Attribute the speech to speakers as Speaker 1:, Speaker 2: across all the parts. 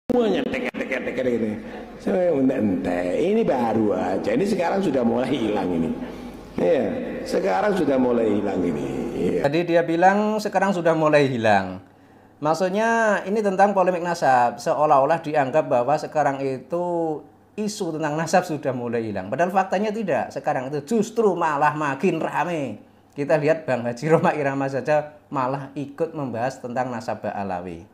Speaker 1: semuanya tek gitu. Saya ente ini baru aja. Ini sekarang sudah mulai hilang ini. Iya, sekarang sudah mulai hilang ini. Iya.
Speaker 2: Jadi dia bilang sekarang sudah mulai hilang. Maksudnya ini tentang polemik nasab, seolah-olah dianggap bahwa sekarang itu isu tentang nasab sudah mulai hilang. Padahal faktanya tidak. Sekarang itu justru malah makin rame. Kita lihat Bang Haji Rhoma Irama saja malah ikut membahas tentang nasabah alawi.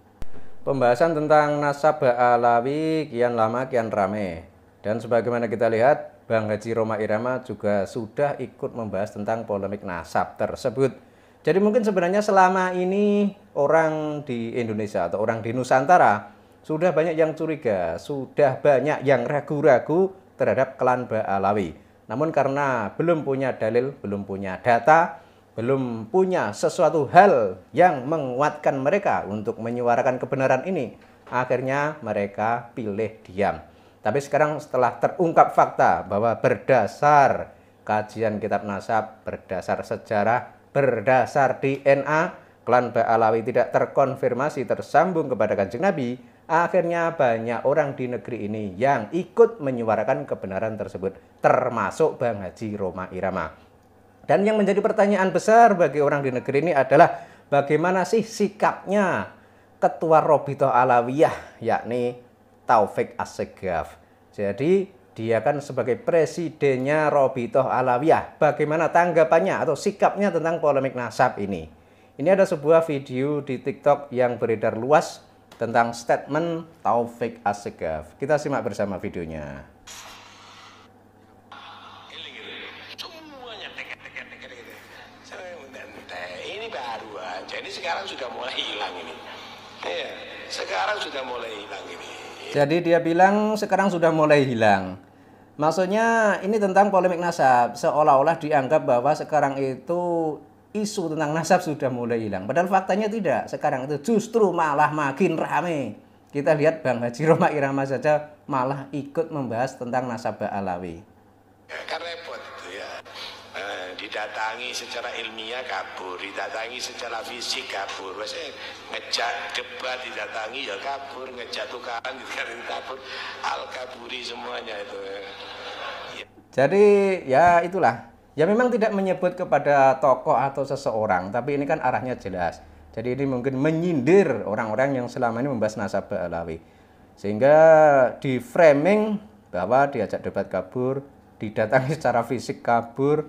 Speaker 2: Pembahasan tentang nasabah alawi kian lama kian rame. Dan sebagaimana kita lihat, Bang Haji Rhoma Irama juga sudah ikut membahas tentang polemik nasab tersebut. Jadi mungkin sebenarnya selama ini orang di Indonesia atau orang di Nusantara sudah banyak yang curiga, sudah banyak yang ragu-ragu terhadap klan Ba'alawi. Namun karena belum punya dalil, belum punya data, belum punya sesuatu hal yang menguatkan mereka untuk menyuarakan kebenaran ini, akhirnya mereka pilih diam. Tapi sekarang setelah terungkap fakta bahwa berdasar kajian kitab nasab, berdasar sejarah, berdasar DNA, klan Ba'alawi tidak terkonfirmasi tersambung kepada Kanjeng Nabi, akhirnya banyak orang di negeri ini yang ikut menyuarakan kebenaran tersebut, termasuk Bang Haji Rhoma Irama. Dan yang menjadi pertanyaan besar bagi orang di negeri ini adalah bagaimana sih sikapnya Ketua Robitoh Alawiyah, yakni Taufik Assegaf. Jadi dia kan sebagai presidennya Robitoh Alawiyah. Bagaimana tanggapannya atau sikapnya tentang polemik nasab ini? Ini ada sebuah video di TikTok yang beredar luas tentang statement Taufik Assegaf. Kita simak bersama videonya.
Speaker 1: Semuanya tek gitu. Saya ente ini baru aja. Ini sekarang sudah mulai hilang ini. Iya, sekarang sudah mulai hilang ini.
Speaker 2: Jadi dia bilang sekarang sudah mulai hilang. Maksudnya ini tentang polemik nasab, seolah-olah dianggap bahwa sekarang itu isu tentang nasab sudah mulai hilang. Padahal faktanya tidak. Sekarang itu justru malah makin rame. Kita lihat Bang Haji Rhoma Irama saja malah ikut membahas tentang nasabah alawi.
Speaker 1: Ya, kan repot itu ya. Didatangi secara ilmiah kabur, didatangi secara fisik kabur. Maksudnya ngejak debat didatangi ya kabur, ngejak tukaran didatangi kabur, al kaburi semuanya itu. Ya.
Speaker 2: Jadi ya itulah. Ya memang tidak menyebut kepada tokoh atau seseorang, tapi ini kan arahnya jelas. Jadi ini mungkin menyindir orang-orang yang selama ini membahas nasabah alawi. Sehingga di framing bahwa diajak debat kabur, didatangi secara fisik kabur,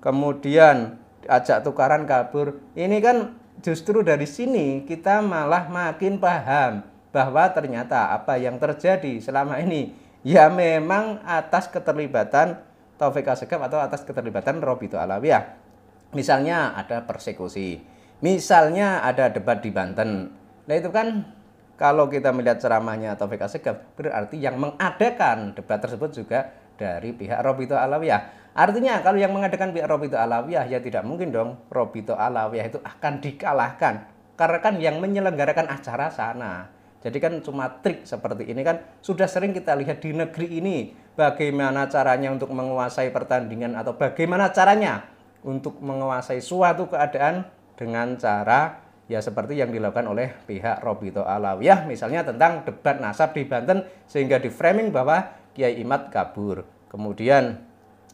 Speaker 2: kemudian ajak tukaran kabur. Ini kan justru dari sini kita malah makin paham bahwa ternyata apa yang terjadi selama ini ya memang atas keterlibatan Taufik Assegaf atau atas keterlibatan Robitoh Alawiyah. Misalnya ada persekusi, misalnya ada debat di Banten. Nah itu kan kalau kita melihat ceramahnya Taufik Assegaf, berarti yang mengadakan debat tersebut juga dari pihak Robitoh Alawiyah. Artinya kalau yang mengadakan pihak Robitoh Alawiyah, ya tidak mungkin dong Robitoh Alawiyah itu akan dikalahkan. Karena kan yang menyelenggarakan acara sana. Jadi kan cuma trik seperti ini kan sudah sering kita lihat di negeri ini. Bagaimana caranya untuk menguasai pertandingan atau bagaimana caranya untuk menguasai suatu keadaan dengan cara ya seperti yang dilakukan oleh pihak Robitoh Alawiyah. Misalnya tentang debat nasab di Banten sehingga di framing bahwa Kiai Imad kabur. Kemudian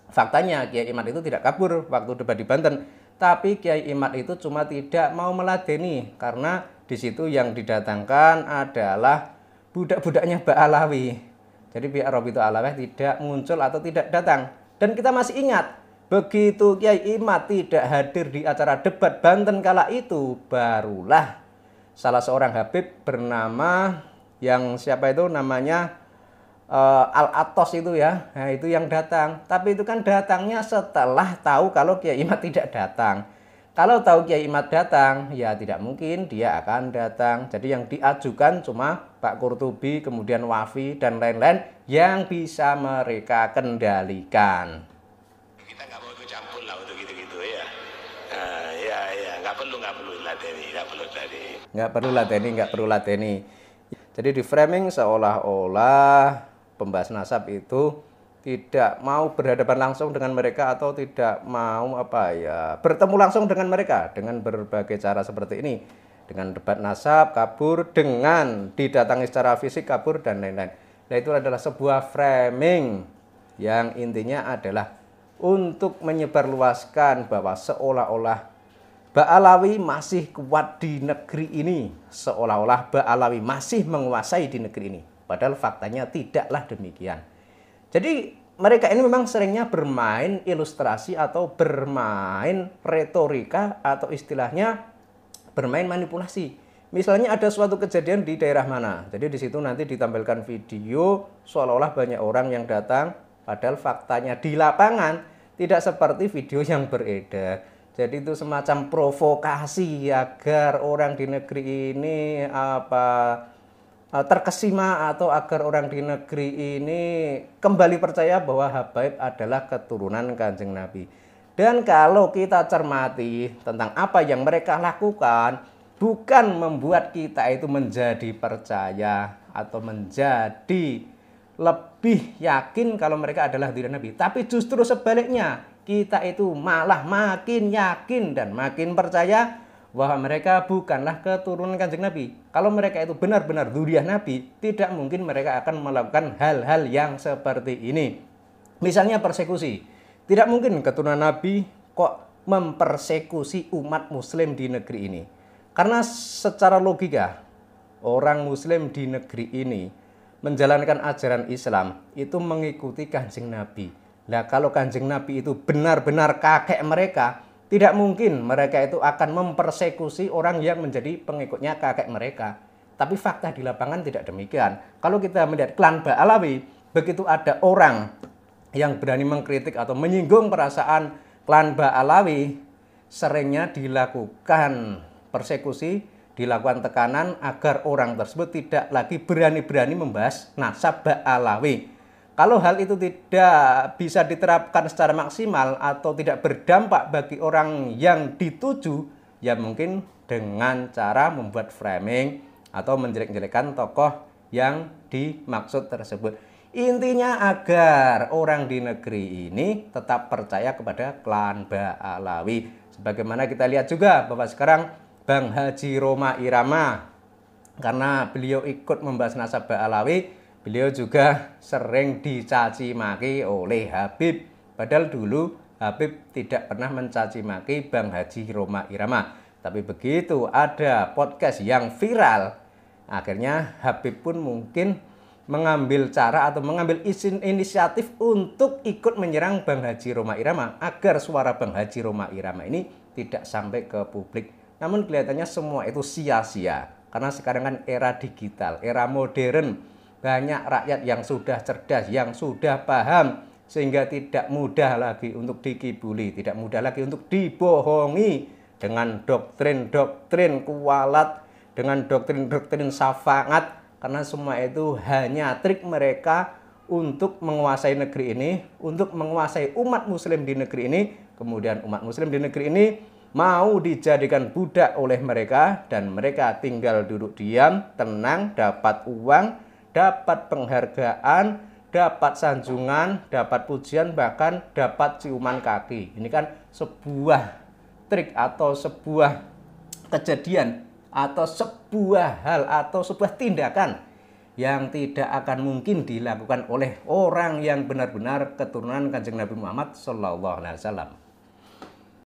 Speaker 2: faktanya Kiai Imad itu tidak kabur waktu debat di Banten. Tapi Kiai Imad itu cuma tidak mau meladeni karena di situ yang didatangkan adalah budak-budaknya Ba'alawi. Jadi pihak Robitoh Alawiyah tidak muncul atau tidak datang. Dan kita masih ingat, begitu Kiai Imad tidak hadir di acara debat Banten kala itu, barulah salah seorang Habib bernama yang siapa itu namanya Al-Atos itu ya, nah itu yang datang. Tapi itu kan datangnya setelah tahu kalau Kiai Imad tidak datang. Kalau tahu Kiai Imad datang, ya tidak mungkin dia akan datang. Jadi yang diajukan cuma Pak Qurtubi, kemudian Wafi, dan lain-lain yang bisa mereka kendalikan.
Speaker 1: Kita nggak mau ikut campur lah untuk gitu-gitu ya. Ya, nggak perlu ladeni,
Speaker 2: Nggak perlu lateni. Jadi di framing seolah-olah pembahas nasab itu tidak mau berhadapan langsung dengan mereka atau tidak mau bertemu langsung dengan mereka dengan berbagai cara seperti ini. Dengan debat nasab kabur, dengan didatangi secara fisik kabur, dan lain-lain. Nah, itu adalah sebuah framing yang intinya adalah untuk menyebarluaskan bahwa seolah-olah Ba'alawi masih kuat di negeri ini, seolah-olah Ba'alawi masih menguasai di negeri ini. Padahal faktanya tidaklah demikian. Jadi mereka ini memang seringnya bermain ilustrasi atau bermain retorika atau istilahnya bermain manipulasi. Misalnya ada suatu kejadian di daerah mana. Jadi di situ nanti ditampilkan video seolah-olah banyak orang yang datang, padahal faktanya di lapangan tidak seperti video yang beredar. Jadi itu semacam provokasi agar orang di negeri ini terkesima atau agar orang di negeri ini kembali percaya bahwa Habaib adalah keturunan Kanjeng Nabi. Dan kalau kita cermati tentang apa yang mereka lakukan, bukan membuat kita itu menjadi percaya atau menjadi lebih yakin kalau mereka adalah diri Nabi, tapi justru sebaliknya, kita itu malah makin yakin dan makin percaya bahwa mereka bukanlah keturunan Kanjeng Nabi. Kalau mereka itu benar-benar dzurriyyah Nabi, tidak mungkin mereka akan melakukan hal-hal yang seperti ini. Misalnya persekusi. Tidak mungkin keturunan Nabi kok mempersekusi umat muslim di negeri ini. Karena secara logika, orang muslim di negeri ini menjalankan ajaran Islam itu mengikuti Kanjeng Nabi. Nah, kalau Kanjeng Nabi itu benar-benar kakek mereka, tidak mungkin mereka itu akan mempersekusi orang yang menjadi pengikutnya kakek mereka. Tapi fakta di lapangan tidak demikian. Kalau kita melihat klan Ba'alawi, begitu ada orang yang berani mengkritik atau menyinggung perasaan klan Ba'alawi, seringnya dilakukan persekusi, dilakukan tekanan agar orang tersebut tidak lagi berani-berani membahas nasab Ba'alawi. Kalau hal itu tidak bisa diterapkan secara maksimal atau tidak berdampak bagi orang yang dituju, ya mungkin dengan cara membuat framing atau menjelek-jelekan tokoh yang dimaksud tersebut. Intinya agar orang di negeri ini tetap percaya kepada klan Ba'alawi. Sebagaimana kita lihat juga bahwa sekarang Bang Haji Rhoma Irama, karena beliau ikut membahas nasab Ba'alawi, beliau juga sering dicaci maki oleh Habib. Padahal dulu Habib tidak pernah mencaci maki Bang Haji Rhoma Irama. Tapi begitu ada podcast yang viral, akhirnya Habib pun mungkin mengambil cara atau mengambil inisiatif untuk ikut menyerang Bang Haji Rhoma Irama agar suara Bang Haji Rhoma Irama ini tidak sampai ke publik. Namun kelihatannya semua itu sia-sia. Karena sekarang kan era digital, era modern. Banyak rakyat yang sudah cerdas, yang sudah paham, sehingga tidak mudah lagi untuk dikibuli, tidak mudah lagi untuk dibohongi dengan doktrin-doktrin kualat, dengan doktrin-doktrin syafaat, karena semua itu hanya trik mereka untuk menguasai negeri ini, untuk menguasai umat muslim di negeri ini. Kemudian umat muslim di negeri ini mau dijadikan budak oleh mereka, dan mereka tinggal duduk diam, tenang, dapat uang, dapat penghargaan, dapat sanjungan, dapat pujian, bahkan dapat ciuman kaki. Ini kan sebuah trik atau sebuah kejadian atau sebuah hal atau sebuah tindakan yang tidak akan mungkin dilakukan oleh orang yang benar-benar keturunan Kanjeng Nabi Muhammad SAW.